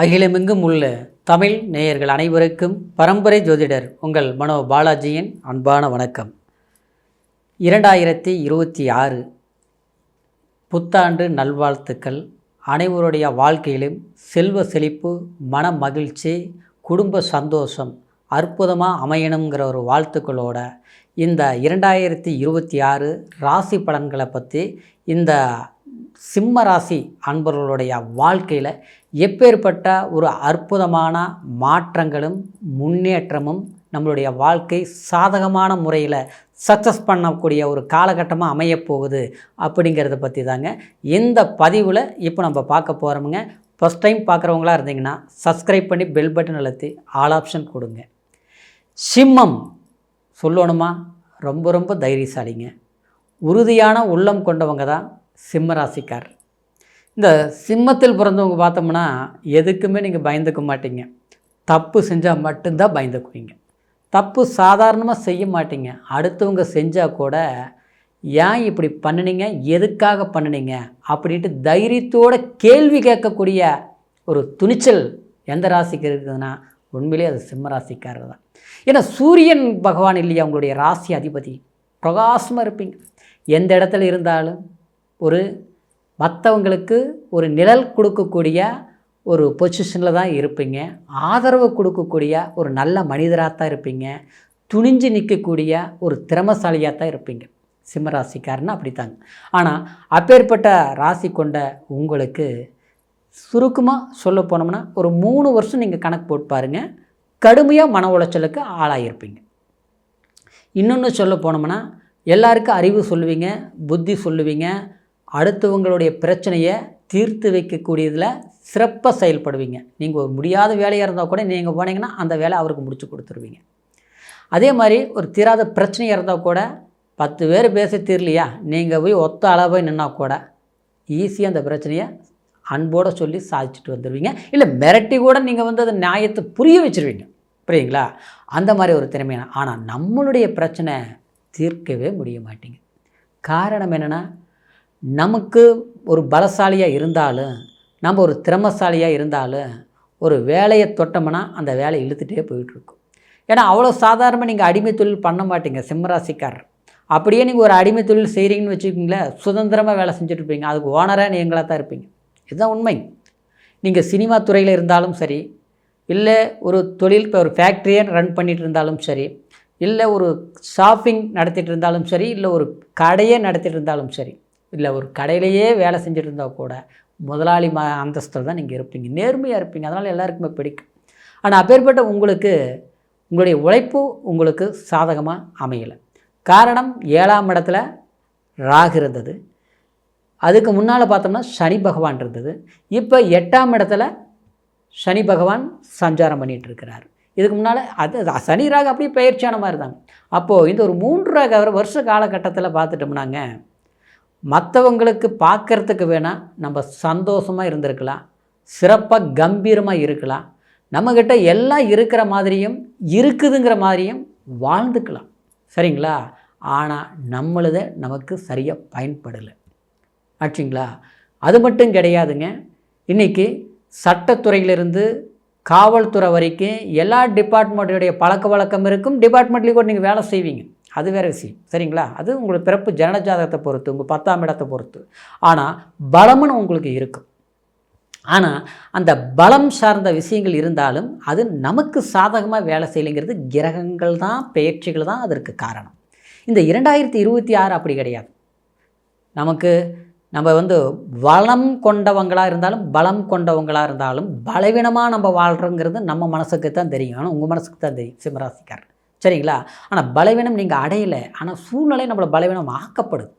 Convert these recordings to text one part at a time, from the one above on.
அகிலமெங்கும் உள்ள தமிழ் நேயர்கள் அனைவருக்கும் பரம்பரை ஜோதிடர் உங்கள் மனோ பாலாஜியின் அன்பான வணக்கம். 2026 புத்தாண்டு நல்வாழ்த்துக்கள். அனைவருடைய வாழ்க்கையிலும் செல்வ செழிப்பு, மன மகிழ்ச்சி, குடும்ப சந்தோஷம் அற்புதமாக அமையணுங்கிற ஒரு வாழ்த்துக்களோட இந்த 2026 ராசி பலன்களை பற்றி இந்த சிம்ம ராசி அன்பர்களுடைய வாழ்க்கையில் எப்பேற்பட்ட ஒரு அற்புதமான மாற்றங்களும் முன்னேற்றமும் நம்மளுடைய வாழ்க்கை சாதகமான முறையில் சக்ஸஸ் பண்ணக்கூடிய ஒரு காலகட்டமாக அமையப்போகுது அப்படிங்கிறத பற்றி தாங்க இந்த பதிவில் இப்போ நம்ம பார்க்க போகிறோமுங்க. ஃபஸ்ட் டைம் பார்க்குறவங்களா இருந்தீங்கன்னா சப்ஸ்கிரைப் பண்ணி பெல் பட்டன் அழுத்தி ஆல் ஆப்ஷன் கொடுங்க. சிம்மம் சொல்லணுமா, ரொம்ப தைரியசாலிங்க. உறுதியான உள்ளம் கொண்டவங்க தான் சிம்ம ராசிக்கார். இந்த சிம்மத்தில் பிறந்தவங்க பார்த்தோம்னா எதுக்குமே நீங்கள் பயந்துக்க மாட்டீங்க. தப்பு செஞ்சால் மட்டும்தான் பயந்துக்குவீங்க. தப்பு சாதாரணமாக செய்ய மாட்டீங்க. அடுத்தவங்க செஞ்சால் கூட ஏன் இப்படி பண்ணினீங்க, எதுக்காக பண்ணினீங்க அப்படின்ட்டு தைரியத்தோடு கேள்வி கேட்கக்கூடிய ஒரு துணிச்சல் எந்த ராசிக்கு இருக்குதுன்னா உண்மையிலே அது சிம்ம ராசிக்காரர் தான். ஏன்னா சூரியன் பகவான் இல்லையா உங்களுடைய ராசி அதிபதி, பிரகாசமாக இருப்பீங்க. எந்த இடத்துல இருந்தாலும் ஒரு மற்றவங்களுக்கு ஒரு நிழல் கொடுக்கக்கூடிய ஒரு பொசிஷனில் தான் இருப்பீங்க. ஆதரவு கொடுக்கக்கூடிய ஒரு நல்ல மனிதராக தான் இருப்பீங்க. துணிஞ்சு நிற்கக்கூடிய ஒரு திறமசாலியாக தான் இருப்பீங்க. சிம்மராசிக்காரன்னு அப்படித்தாங்க. ஆனால் அப்பேற்பட்ட ராசி கொண்ட உங்களுக்கு சுருக்கமாக சொல்ல போனோம்னா ஒரு 3 வருஷம் நீங்கள் கணக்கு போட்டு பாருங்கள், கடுமையாக மன உளைச்சலுக்கு ஆளாகிருப்பீங்க. இன்னொன்று சொல்ல போனோம்னா எல்லாருக்கும் அறிவு சொல்லுவீங்க, புத்தி சொல்லுவீங்க, அடுத்தவங்களுடைய பிரச்சனையை தீர்த்து வைக்கக்கூடியதில் சிறப்பாக செயல்படுவீங்க. நீங்கள் ஒரு முடியாத வேலையாக இருந்தால் கூட நீங்கள் போனீங்கன்னா அந்த வேலை அவருக்கு முடிச்சு கொடுத்துருவீங்க. அதே மாதிரி ஒரு தீராத பிரச்சனையாக இருந்தால் கூட 10 பேர் பேச தீரலையா, நீங்கள் போய் ஒத்த அளவை நின்னால் கூட ஈஸியாக அந்த பிரச்சனையை அன்போடு சொல்லி சாதிச்சுட்டு வந்துடுவீங்க. இல்லை மிரட்டி கூட நீங்கள் அந்த நியாயத்தை புரிய வச்சுருவீங்க. புரியுங்களா? அந்த மாதிரி ஒரு திறமையான. ஆனால் நம்மளுடைய பிரச்சனை தீர்க்கவே முடிய மாட்டேங்க. காரணம் என்னென்னா, நமக்கு ஒரு பலசாலியாக இருந்தாலும், நம்ம ஒரு திறமசாலியாக இருந்தாலும் ஒரு வேலையை தொட்டோம்னா அந்த வேலை இழுத்துகிட்டே போயிட்டுருக்கும். ஏன்னா அவ்வளோ சாதாரணமாக நீங்கள் அடிமை தொழில் பண்ண மாட்டீங்க சிம்மராசிக்காரர். அப்படியே நீங்கள் ஒரு அடிமை தொழில் செய்கிறீங்கன்னு வச்சுக்கிங்களேன், சுதந்திரமாக வேலை செஞ்சுட்டு இருப்பீங்க. அதுக்கு ஓனராக நீங்களாக தான் இருப்பீங்க. இதுதான் உண்மை. நீங்கள் சினிமா துறையில் இருந்தாலும் சரி, இல்லை ஒரு தொழில் இப்போ ஒரு ஃபேக்ட்ரியை ரன் பண்ணிகிட்டு இருந்தாலும் சரி, இல்லை ஒரு ஷாப்பிங் நடத்திட்டு இருந்தாலும் சரி, இல்லை ஒரு கடையை நடத்திட்டு இருந்தாலும் சரி, இல்லை ஒரு கடையிலையே வேலை செஞ்சுட்டு இருந்தால் கூட முதலாளி அந்தஸ்தில் தான் நீங்கள் இருப்பீங்க. நேர்மையாக இருப்பீங்க. அதனால் எல்லாருக்குமே பிடிக்கும். ஆனால் அப்பேற்பட்ட உங்களுக்கு உங்களுடைய உழைப்பு உங்களுக்கு சாதகமாக அமையலை. காரணம் 7ஆம் இடத்துல ராகு இருந்தது. அதுக்கு முன்னால் பார்த்தோம்னா சனி பகவான் இருந்தது. இப்போ 8ஆம் இடத்துல சனி பகவான் சஞ்சாரம் பண்ணிகிட்ருக்கிறார். இதுக்கு முன்னால் அது சனி ராகு அப்படியே பயிற்சியான மாதிரி தாங்க. அப்போது இந்த ஒரு 3 வருஷ காலகட்டத்தில் பார்த்துட்டோம்னாங்க, மற்றவங்களுக்கு பார்க்குறதுக்கு வேணால் நம்ம சந்தோஷமாக இருந்திருக்கலாம், சிறப்பாக கம்பீரமாக இருக்கலாம், நம்மக்கிட்ட எல்லாம் இருக்கிற மாதிரியும் இருக்குதுங்கிற மாதிரியும் வாழ்ந்துக்கலாம். சரிங்களா? ஆனால் நம்மளதை நமக்கு சரியாக பயன்படலை. ஆச்சுங்களா? அது மட்டும் கிடையாதுங்க. இன்றைக்கி சட்டத்துறையிலிருந்து காவல்துறை வரைக்கும் எல்லா டிபார்ட்மெண்ட்டுடைய பழக்க வழக்கம் இருக்கும். டிபார்ட்மெண்ட்லேயும் கூட நீங்கள் வேலை செய்வீங்க. அது வேறு விஷயம். சரிங்களா? அது உங்களுக்கு பிறப்பு ஜனனஜாதகத்தை பொறுத்து, உங்கள் 10ஆம் இடத்தை பொறுத்து. ஆனால் பலம்னு உங்களுக்கு இருக்கும். ஆனால் அந்த பலம் சார்ந்த விஷயங்கள் இருந்தாலும் அது நமக்கு சாதகமாக வேலை செய்யலைங்கிறது கிரகங்கள் தான், பெயர்ச்சிகள் தான் அதற்கு காரணம். இந்த 2026 அப்படி கிடையாது. நமக்கு நம்ம வளம் கொண்டவங்களாக இருந்தாலும் பலம் கொண்டவங்களாக இருந்தாலும் பலவீனமாக நம்ம வாழ்கிறோங்கிறது நம்ம மனசுக்கு தான் தெரியும். ஆனால் உங்கள் மனசுக்கு தான் தெரியும் சிம்மராசிக்காரர். சரிங்களா? ஆனால் பலவீனம் நீங்கள் அடையலை. ஆனால் சூழ்நிலை நம்மளை பலவீனம் ஆக்கப்படுது.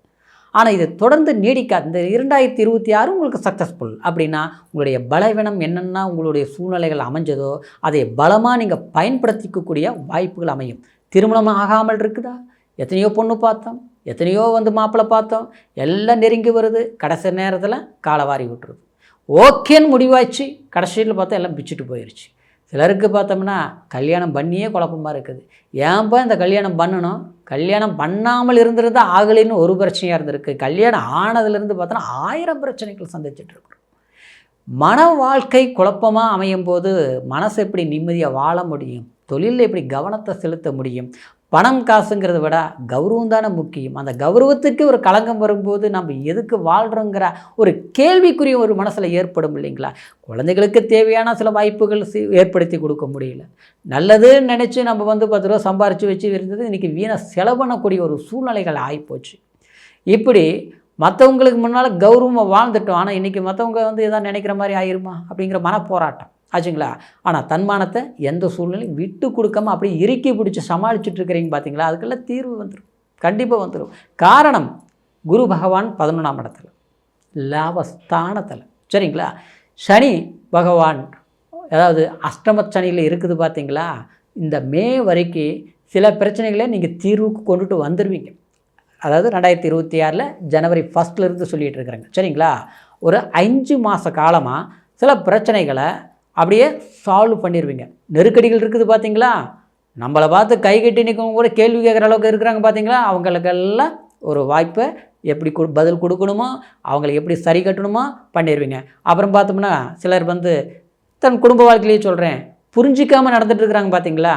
ஆனால் இது தொடர்ந்து நீடிக்காது. இந்த 2026 உங்களுக்கு சக்ஸஸ்ஃபுல் அப்படின்னா உங்களுடைய பலவீனம் என்னென்னா உங்களுடைய சூழ்நிலைகள் அமைஞ்சதோ அதை பலமாக நீங்கள் பயன்படுத்திக்கக்கூடிய வாய்ப்புகள் அமையும். திருமணம் ஆகாமல் இருக்குதா? எத்தனையோ பொண்ணு பார்த்தோம், எத்தனையோ மாப்பிள்ளை பார்த்தோம், எல்லாம் நெருங்கி வருது. கடைசி நேரத்தில் காலவாரி விட்டுருது. ஓகேன்னு முடிவாச்சு, கடைசியில் பார்த்தா எல்லாம் பிச்சுட்டு போயிடுச்சு. சிலருக்கு பார்த்தோம்னா கல்யாணம் பண்ணியே குழப்பமாக இருக்குது. ஏன்பா இந்த கல்யாணம் பண்ணணும், கல்யாணம் பண்ணாமல் இருந்திருந்தால் ஆகலைன்னு ஒரு பிரச்சனையாக இருந்திருக்கு. கல்யாணம் ஆனதுலேருந்து பார்த்தோன்னா 1000 பிரச்சனைகள் சந்திச்சிட்ருக்குறோம். மன வாழ்க்கை குழப்பமாக அமையும் போது மனசு எப்படி நிம்மதியாக வாழ முடியும்? தொழிலில் எப்படி கவனத்தை செலுத்த முடியும்? பணம் காசுங்கிறத விட கௌரவம் தானே முக்கியம். அந்த கௌரவத்துக்கு ஒரு களங்கம் வரும்போது நம்ம எதுக்கு வாழ்கிறோங்கிற ஒரு கேள்விக்குரிய ஒரு மனசில் ஏற்படும் இல்லைங்களா? குழந்தைகளுக்கு தேவையான சில வாய்ப்புகள் ஏற்படுத்தி கொடுக்க முடியல. நல்லதுன்னு நினச்சி நம்ம 10 ரூபா சம்பாரித்து வச்சு இருந்தது இன்றைக்கி வீணாக செலவு பண்ணக்கூடிய ஒரு சூழ்நிலைகள் ஆகிப்போச்சு. இப்படி மற்றவங்களுக்கு முன்னால் கௌரவமாக வாழ்ந்துட்டோம். ஆனால் இன்றைக்கி மற்றவங்க எதாவது நினைக்கிற மாதிரி ஆயிருமா அப்படிங்கிற மனப்போராட்டம் ஆச்சுங்களா? ஆனால் தன்மானத்தை எந்த சூழ்நிலையும் விட்டு கொடுக்காம அப்படியே இறுக்கி பிடிச்சி சமாளிச்சுட்டு இருக்கிறீங்க பார்த்தீங்களா? அதுக்கெல்லாம் தீர்வு வந்துடும், கண்டிப்பாக வந்துடும். காரணம் குரு பகவான் 11ஆம் இடத்துல, லாபஸ்தானத்தில், சரிங்களா? சனி பகவான் அதாவது அஷ்டமச்சனியில் இருக்குது பார்த்தீங்களா? இந்த மே வரைக்கும் சில பிரச்சனைகளை நீங்கள் தீர்வுக்கு கொண்டுட்டு வந்துடுவீங்க. அதாவது 2026 ஜனவரி 1 சொல்லிகிட்டு இருக்கிறேங்க, சரிங்களா? ஒரு 5 மாத காலமாக சில பிரச்சனைகளை அப்படியே சால்வ் பண்ணிடுவீங்க. நெருக்கடிகள் இருக்குது பார்த்தீங்களா? நம்மளை பார்த்து கை கட்டி நிற்கவங்க கூட கேள்வி கேட்குற அளவுக்கு இருக்கிறாங்க பார்த்தீங்களா? அவங்களுக்கெல்லாம் ஒரு வாய்ப்பை எப்படி பதில் கொடுக்கணுமோ, அவங்கள எப்படி சரி கட்டணுமோ பண்ணிடுவீங்க. அப்புறம் பார்த்தோம்னா சிலர் தன் குடும்ப வாழ்க்கையிலேயே சொல்கிறேன், புரிஞ்சிக்காமல் நடந்துகிட்டு இருக்கிறாங்க பார்த்தீங்களா?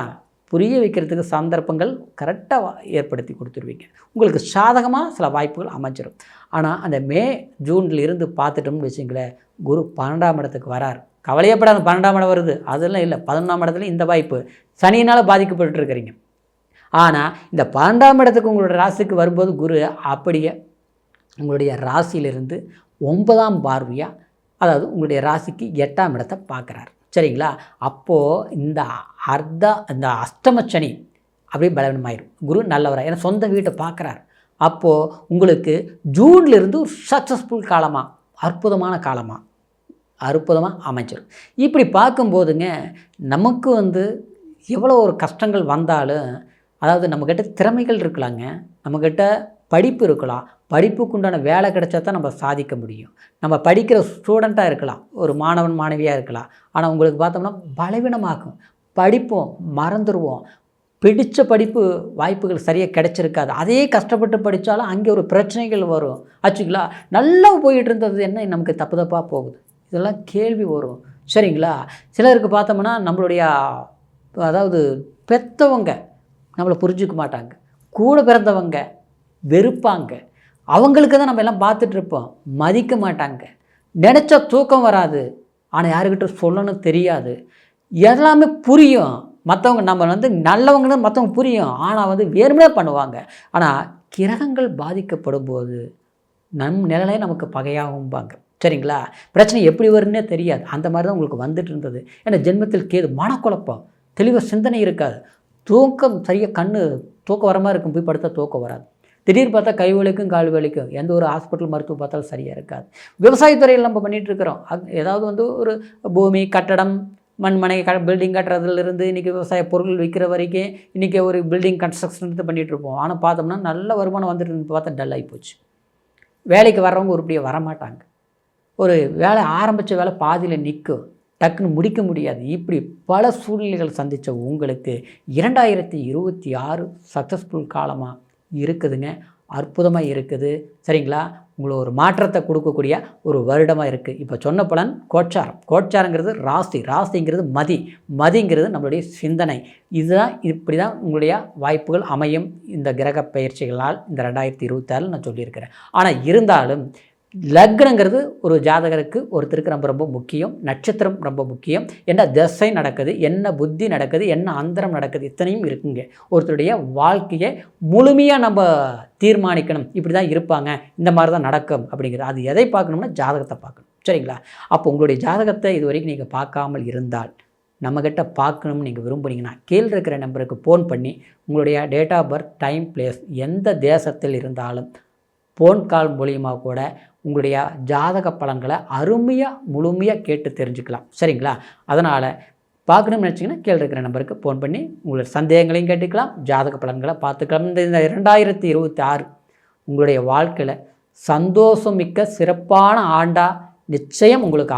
புரிய வைக்கிறதுக்கு சந்தர்ப்பங்கள் கரெக்டாக ஏற்படுத்தி கொடுத்துருவீங்க. உங்களுக்கு சாதகமாக சில வாய்ப்புகள் அமைஞ்சிடும். ஆனால் அந்த மே ஜூனில் இருந்து பார்த்துட்டோம்னு வச்சுங்களேன், குரு 12ஆம் இடத்துக்கு வரார். கவலையப்படாத, 12ஆம் இடம் வருது அதெல்லாம் இல்லை. 11ஆம் இடத்துல இந்த வாய்ப்பு, சனியினால் பாதிக்கப்பட்டுருக்கிறீங்க. ஆனால் இந்த 12ஆம் இடத்துக்கு உங்களோட ராசிக்கு வரும்போது குரு அப்படியே உங்களுடைய ராசியிலிருந்து 9ஆம் பார்வையாக, அதாவது உங்களுடைய ராசிக்கு 8ஆம் இடத்தை பார்க்குறாரு, சரிங்களா? அப்போது இந்த அஷ்டமச்சனி அப்படியே பலவீனமாயிடும். குரு நல்லவராக, ஏன்னா சொந்த வீட்டை பார்க்குறாரு. அப்போது உங்களுக்கு ஜூன்லேருந்து ஒரு சக்ஸஸ்ஃபுல் காலமாக, அற்புதமாக அமைச்சிடும். இப்படி பார்க்கும்போதுங்க நமக்கு எவ்வளோ ஒரு கஷ்டங்கள் வந்தாலும், அதாவது நம்மக்கிட்ட திறமைகள் இருக்கலாங்க, நம்மக்கிட்ட படிப்பு இருக்கலாம், படிப்புக்குண்டான வேலை கிடைச்சா தான் நம்ம சாதிக்க முடியும். நம்ம படிக்கிற ஸ்டூடெண்ட்டாக இருக்கலாம், ஒரு மாணவன் மாணவியாக இருக்கலாம். ஆனால் உங்களுக்கு பார்த்தோம்னா பலவீனமாகும், படிப்போம், மறந்துடுவோம், பிடித்த படிப்பு வாய்ப்புகள் சரியாக கிடைச்சிருக்காது. அதே கஷ்டப்பட்டு படித்தாலும் அங்கே ஒரு பிரச்சனைகள் வரும் ஆச்சுங்களா? நல்லா போயிட்டு இருந்தது என்ன நமக்கு தப்பாக போகுது, இதெல்லாம் கேள்வி வரும், சரிங்களா? சிலருக்கு பார்த்தோம்னா நம்மளுடைய அதாவது பெற்றவங்க நம்மளை புரிஞ்சிக்க மாட்டாங்க, கூட பிறந்தவங்க வெறுப்பாங்க, அவங்களுக்கு தான் நம்ம எல்லாம் பார்த்துட்ருப்போம், மதிக்க மாட்டாங்க, நினச்சா தூக்கம் வராது, ஆனால் யாருக்கிட்ட சொல்லணும் தெரியாது, எல்லாமே புரியும். மற்றவங்க நம்ம நல்லவங்கன்னு மற்றவங்க புரியும், ஆனால் வேறுமே பண்ணுவாங்க. ஆனால் கிரகங்கள் பாதிக்கப்படும் போது நிழலே நமக்கு பகையாகும்பாங்க, சரிங்களா? பிரச்சனை எப்படி வரும்னே தெரியாது. அந்த மாதிரி தான் உங்களுக்கு வந்துட்டு இருந்தது. ஏன்னா ஜென்மத்தில் கேது, மனக்குழப்பம், தெளிவாக சிந்தனை இருக்காது, தூக்கம் சரியாக தூக்கம் வர மாதிரி இருக்கும், போய் படுத்தா தூக்கம் வராது, திடீர்னு பார்த்தா கை வலிக்கும் கால் வலிக்கும், எந்த ஒரு ஹாஸ்பிட்டல் மருத்துவம் பார்த்தாலும் சரியாக இருக்காது. விவசாயத்துறையில் நம்ம பண்ணிகிட்ருக்கிறோம், ஏதாவது ஒரு பூமி கட்டடம் மண்மனை பில்டிங் கட்டுறதுலேருந்து இன்றைக்கி விவசாய பொருள் விற்கிற வரைக்கும் இன்றைக்கி ஒரு பில்டிங் கன்ஸ்ட்ரக்ஷன் பண்ணிகிட்ருப்போம். ஆனால் பார்த்தோம்னா நல்ல வருமானம் வந்துட்டு பார்த்தா டல் ஆகி போச்சு. வேலைக்கு வர்றவங்க உருப்படியாக வரமாட்டாங்க, ஒரு வேலை ஆரம்பித்த வேலை பாதியில் நிற்கும், டக்குன்னு முடிக்க முடியாது. இப்படி பல சூழ்நிலைகள் சந்தித்த உங்களுக்கு 2026 சக்ஸஸ்ஃபுல் காலமாக இருக்குதுங்க, அற்புதமாக இருக்குது, சரிங்களா? உங்களை ஒரு மாற்றத்தை கொடுக்கக்கூடிய ஒரு வருடமாக இருக்குது. இப்போ சொன்ன பலன் கோச்சாரங்கிறது ராசிங்கிறது மதிங்கிறது நம்மளுடைய சிந்தனை. இப்படி தான் உங்களுடைய வாய்ப்புகள் அமையும் இந்த கிரக பயிற்சிகளால் இந்த 2026 நான் சொல்லியிருக்கிறேன். ஆனால் இருந்தாலும் லக்னங்கிறது ஒரு ஜாதகருக்கு ஒருத்தருக்கு ரொம்ப முக்கியம், நட்சத்திரம் ரொம்ப முக்கியம், என்ன திசை நடக்குது, என்ன புத்தி நடக்குது, என்ன அந்தரம் நடக்குது, இத்தனையும் இருக்குங்க. ஒருத்தருடைய வாழ்க்கையை முழுமையாக நம்ம தீர்மானிக்கணும், இப்படி தான் இருப்பாங்க, இந்த மாதிரி தான் நடக்கும் அப்படிங்கிறது. அது எதை பார்க்கணும்னா ஜாதகத்தை பார்க்கணும், சரிங்களா? அப்போ உங்களுடைய ஜாதகத்தை இது வரைக்கும் நீங்கள் பார்க்காமல் இருந்தால், நம்மக்கிட்ட பார்க்கணும்னு நீங்கள் விரும்புனீங்கன்னா கீழே இருக்கிற நம்பருக்கு ஃபோன் பண்ணி உங்களுடைய date of birth, time, place, எந்த தேசத்தில் இருந்தாலும் ஃபோன் கால் மூலியமாக கூட உங்களுடைய ஜாதக பலன்களை முழுமையாக கேட்டு தெரிஞ்சுக்கலாம், சரிங்களா? அதனால் பார்க்கணும்னு நினச்சிங்கன்னா கீழே இருக்கிற நம்பருக்கு ஃபோன் பண்ணி உங்களுடைய சந்தேகங்களையும் கேட்டுக்கலாம், ஜாதக பலன்களை பார்த்துக்கலாம். இந்த 2026 உங்களுடைய வாழ்க்கையில் சந்தோஷம் மிக்க சிறப்பான ஆண்டாக நிச்சயம் உங்களுக்கு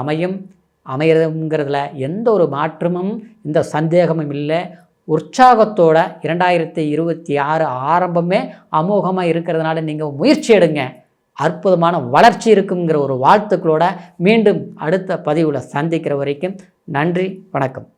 அமைகிறதுங்கிறதுல எந்த ஒரு மாற்றமும் இந்த சந்தேகமும் இல்லை. உற்சாகத்தோட 2026 ஆரம்பமே அமோகமாக இருக்கிறதுனால நீங்கள் முயற்சி எடுங்க, அற்புதமான வளர்ச்சி இருக்குங்கிற ஒரு வாழ்த்துக்களோட மீண்டும் அடுத்த பதிவில் சந்திக்கிற வரைக்கும் நன்றி, வணக்கம்.